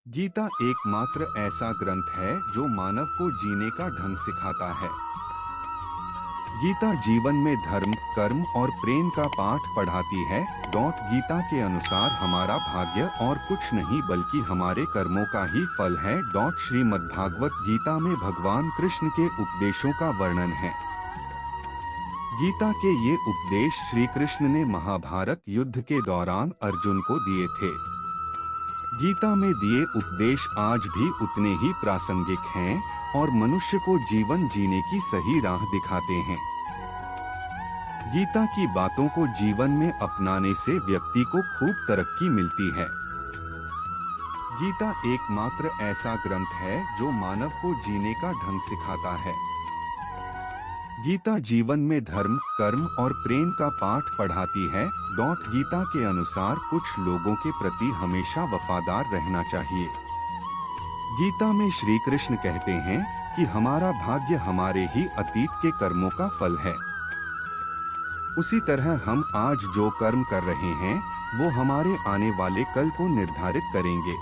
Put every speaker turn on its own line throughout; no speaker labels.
गीता एकमात्र ऐसा ग्रंथ है जो मानव को जीने का ढंग सिखाता है। गीता जीवन में धर्म, कर्म और प्रेम का पाठ पढ़ाती है। गीता के अनुसार हमारा भाग्य और कुछ नहीं बल्कि हमारे कर्मों का ही फल है। श्रीमद्भागवत गीता में भगवान कृष्ण के उपदेशों का वर्णन है। गीता के ये उपदेश श्री कृष्ण ने महाभारत युद्ध के दौरान अर्जुन को दिए थे। गीता में दिए उपदेश आज भी उतने ही प्रासंगिक हैं और मनुष्य को जीवन जीने की सही राह दिखाते हैं। गीता की बातों को जीवन में अपनाने से व्यक्ति को खूब तरक्की मिलती है। गीता एकमात्र ऐसा ग्रंथ है जो मानव को जीने का ढंग सिखाता है। गीता जीवन में धर्म, कर्म और प्रेम का पाठ पढ़ाती है। गीता के अनुसार कुछ लोगों के प्रति हमेशा वफादार रहना चाहिए। गीता में श्री कृष्ण कहते हैं कि हमारा भाग्य हमारे ही अतीत के कर्मों का फल है। उसी तरह हम आज जो कर्म कर रहे हैं वो हमारे आने वाले कल को निर्धारित करेंगे।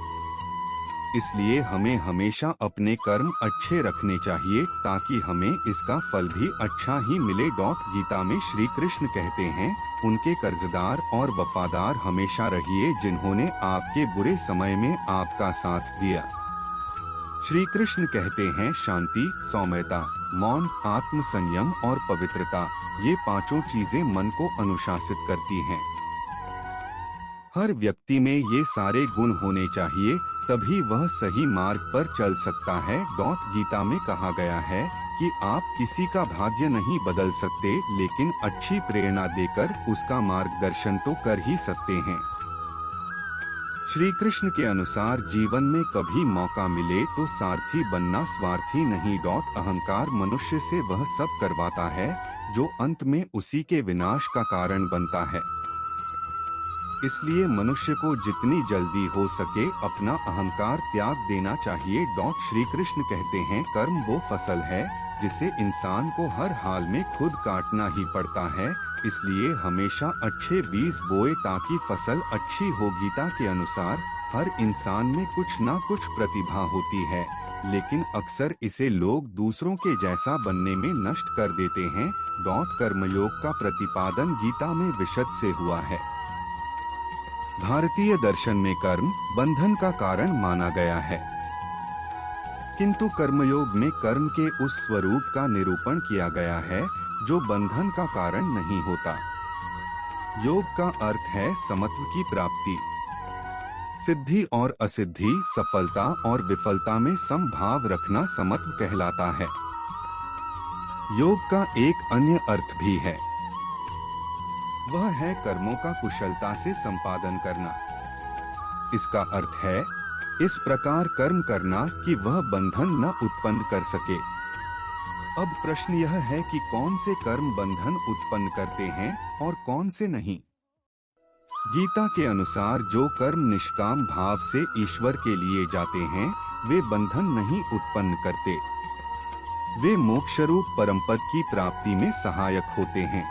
इसलिए हमें हमेशा अपने कर्म अच्छे रखने चाहिए ताकि हमें इसका फल भी अच्छा ही मिले। गीता में श्री कृष्ण कहते हैं, उनके कर्जदार और वफादार हमेशा रहिए जिन्होंने आपके बुरे समय में आपका साथ दिया। श्री कृष्ण कहते हैं, शांति, सौम्यता, मौन, आत्म संयम और पवित्रता, ये पांचों चीजें मन को अनुशासित करती हैं। हर व्यक्ति में ये सारे गुण होने चाहिए, तभी वह सही मार्ग पर चल सकता है। गीता में कहा गया है कि आप किसी का भाग्य नहीं बदल सकते, लेकिन अच्छी प्रेरणा देकर उसका मार्गदर्शन तो कर ही सकते हैं। श्री कृष्ण के अनुसार जीवन में कभी मौका मिले तो सारथी बनना, स्वार्थी नहीं। अहंकार मनुष्य से वह सब करवाता है जो अंत में उसी के विनाश का कारण बनता है। इसलिए मनुष्य को जितनी जल्दी हो सके अपना अहंकार त्याग देना चाहिए। श्री कृष्ण कहते हैं, कर्म वो फसल है जिसे इंसान को हर हाल में खुद काटना ही पड़ता है। इसलिए हमेशा अच्छे बीज बोए ताकि फसल अच्छी हो। गीता के अनुसार हर इंसान में कुछ ना कुछ प्रतिभा होती है, लेकिन अक्सर इसे लोग दूसरों के जैसा बनने में नष्ट कर देते हैं। कर्मयोग का प्रतिपादन गीता में विशद से हुआ है। भारतीय दर्शन में कर्म बंधन का कारण माना गया है, किंतु कर्मयोग में कर्म के उस स्वरूप का निरूपण किया गया है जो बंधन का कारण नहीं होता। योग का अर्थ है समत्व की प्राप्ति। सिद्धि और असिद्धि, सफलता और विफलता में समभाव रखना समत्व कहलाता है। योग का एक अन्य अर्थ भी है, वह है कर्मों का कुशलता से संपादन करना। इसका अर्थ है इस प्रकार कर्म करना कि वह बंधन न उत्पन्न कर सके। अब प्रश्न यह है कि कौन से कर्म बंधन उत्पन्न करते हैं और कौन से नहीं। गीता के अनुसार जो कर्म निष्काम भाव से ईश्वर के लिए जाते हैं वे बंधन नहीं उत्पन्न करते। वे मोक्षरूप परमपद की प्राप्ति में सहायक होते हैं।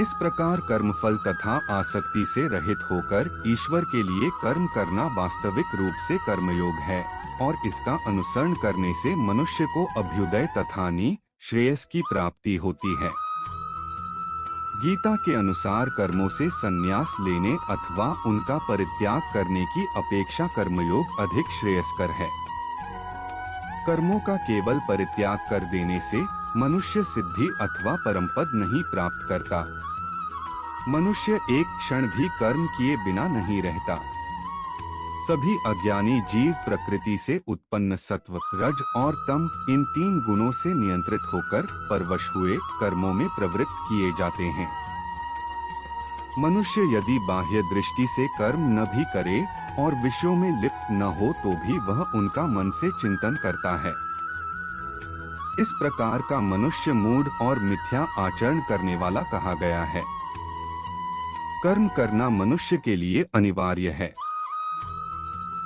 इस प्रकार कर्मफल तथा आसक्ति से रहित होकर ईश्वर के लिए कर्म करना वास्तविक रूप से कर्मयोग है, और इसका अनुसरण करने से मनुष्य को अभ्युदय तथा श्रेयस की प्राप्ति होती है। गीता के अनुसार कर्मों से संन्यास लेने अथवा उनका परित्याग करने की अपेक्षा कर्मयोग अधिक श्रेयस्कर है। कर्मों का केवल परित्याग कर देने से मनुष्य सिद्धि अथवा परमपद नहीं प्राप्त करता। मनुष्य एक क्षण भी कर्म किए बिना नहीं रहता। सभी अज्ञानी जीव प्रकृति से उत्पन्न सत्व, रज और तम, इन तीन गुणों से नियंत्रित होकर परवश हुए कर्मों में प्रवृत्त किए जाते हैं। मनुष्य यदि बाह्य दृष्टि से कर्म न भी करे और विषयों में लिप्त न हो तो भी वह उनका मन से चिंतन करता है। इस प्रकार का मनुष्य मूढ़ और मिथ्या आचरण करने वाला कहा गया है। कर्म करना मनुष्य के लिए अनिवार्य है,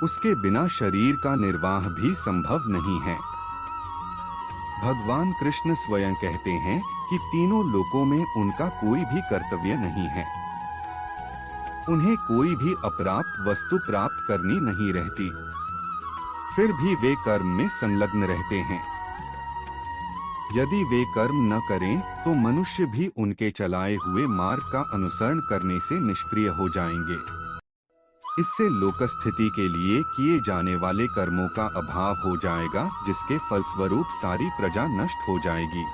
उसके बिना शरीर का निर्वाह भी संभव नहीं है। भगवान कृष्ण स्वयं कहते हैं कि तीनों लोकों में उनका कोई भी कर्तव्य नहीं है। उन्हें कोई भी अप्राप्त वस्तु प्राप्त करनी नहीं रहती, फिर भी वे कर्म में संलग्न रहते हैं। यदि वे कर्म न करें तो मनुष्य भी उनके चलाए हुए मार्ग का अनुसरण करने से निष्क्रिय हो जाएंगे। इससे लोकस्थिति के लिए किए जाने वाले कर्मों का अभाव हो जाएगा, जिसके फलस्वरूप सारी प्रजा नष्ट हो जाएगी।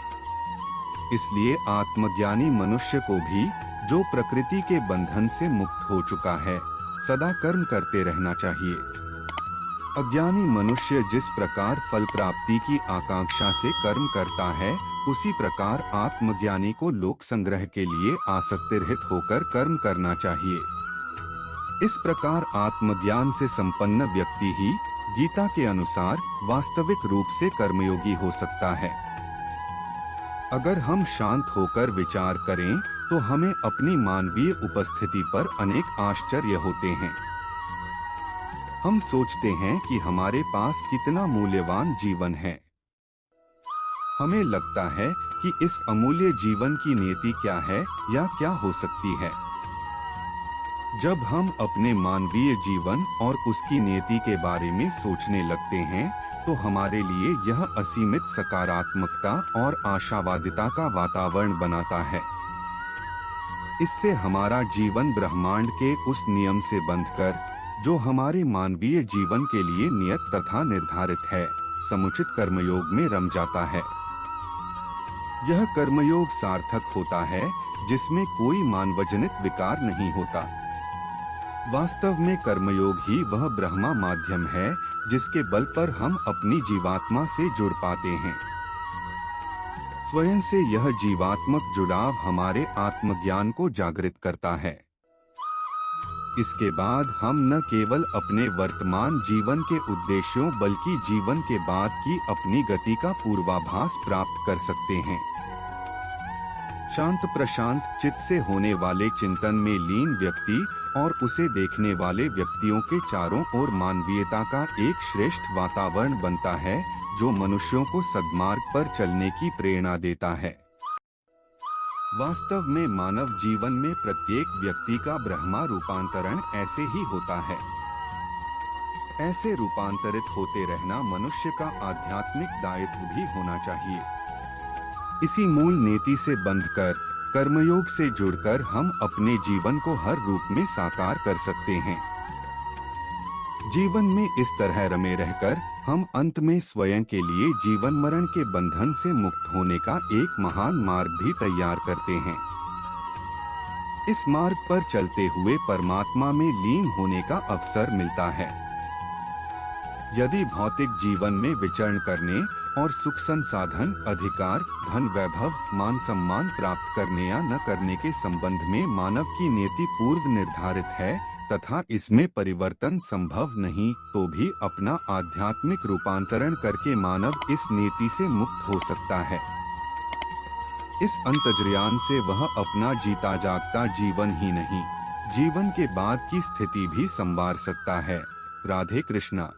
इसलिए आत्मज्ञानी मनुष्य को भी, जो प्रकृति के बंधन से मुक्त हो चुका है, सदा कर्म करते रहना चाहिए। अज्ञानी मनुष्य जिस प्रकार फल प्राप्ति की आकांक्षा से कर्म करता है, उसी प्रकार आत्मज्ञानी को लोक संग्रह के लिए आसक्ति रहित होकर कर्म करना चाहिए। इस प्रकार आत्मज्ञान से संपन्न व्यक्ति ही गीता के अनुसार वास्तविक रूप से कर्मयोगी हो सकता है। अगर हम शांत होकर विचार करें तो हमें अपनी मानवीय उपस्थिति पर अनेक आश्चर्य होते हैं। हम सोचते हैं कि हमारे पास कितना मूल्यवान जीवन है। हमें लगता है कि इस अमूल्य जीवन की नियति क्या है या क्या हो सकती है। जब हम अपने मानवीय जीवन और उसकी नियति के बारे में सोचने लगते हैं तो हमारे लिए यह असीमित सकारात्मकता और आशावादिता का वातावरण बनाता है। इससे हमारा जीवन ब्रह्मांड के उस नियम से बंधकर, जो हमारे मानवीय जीवन के लिए नियत तथा निर्धारित है, समुचित कर्मयोग में रम जाता है। यह कर्मयोग सार्थक होता है जिसमें कोई मानवजनित विकार नहीं होता। वास्तव में कर्मयोग ही वह ब्रह्मा माध्यम है जिसके बल पर हम अपनी जीवात्मा से जुड़ पाते हैं। स्वयं से यह जीवात्मक जुड़ाव हमारे आत्मज्ञान को जागृत करता है। इसके बाद हम न केवल अपने वर्तमान जीवन के उद्देश्यों बल्कि जीवन के बाद की अपनी गति का पूर्वाभास प्राप्त कर सकते हैं। शांत प्रशांत चित्त से होने वाले चिंतन में लीन व्यक्ति और उसे देखने वाले व्यक्तियों के चारों ओर मानवीयता का एक श्रेष्ठ वातावरण बनता है, जो मनुष्यों को सद्मार्ग पर चलने की प्रेरणा देता है। वास्तव में मानव जीवन में प्रत्येक व्यक्ति का ब्रह्मा रूपांतरण ऐसे ही होता है। ऐसे रूपांतरित होते रहना मनुष्य का आध्यात्मिक दायित्व भी होना चाहिए। इसी मूल नीति से बंधकर, कर्मयोग से जुड़कर हम अपने जीवन को हर रूप में साकार कर सकते हैं। जीवन में इस तरह रमे रहकर हम अंत में स्वयं के लिए जीवन मरण के बंधन से मुक्त होने का एक महान मार्ग भी तैयार करते हैं। इस मार्ग पर चलते हुए परमात्मा में लीन होने का अवसर मिलता है। यदि भौतिक जीवन में विचरण करने और सुख संसाधन, अधिकार, धन, वैभव, मान सम्मान प्राप्त करने या न करने के संबंध में मानव की नियति पूर्व निर्धारित है तथा इसमें परिवर्तन संभव नहीं, तो भी अपना आध्यात्मिक रूपांतरण करके मानव इस नीति से मुक्त हो सकता है। इस अंतर्ज्ञान से वह अपना जीता जागता जीवन ही नहीं, जीवन के बाद की स्थिति भी संवार सकता है। राधे कृष्णा।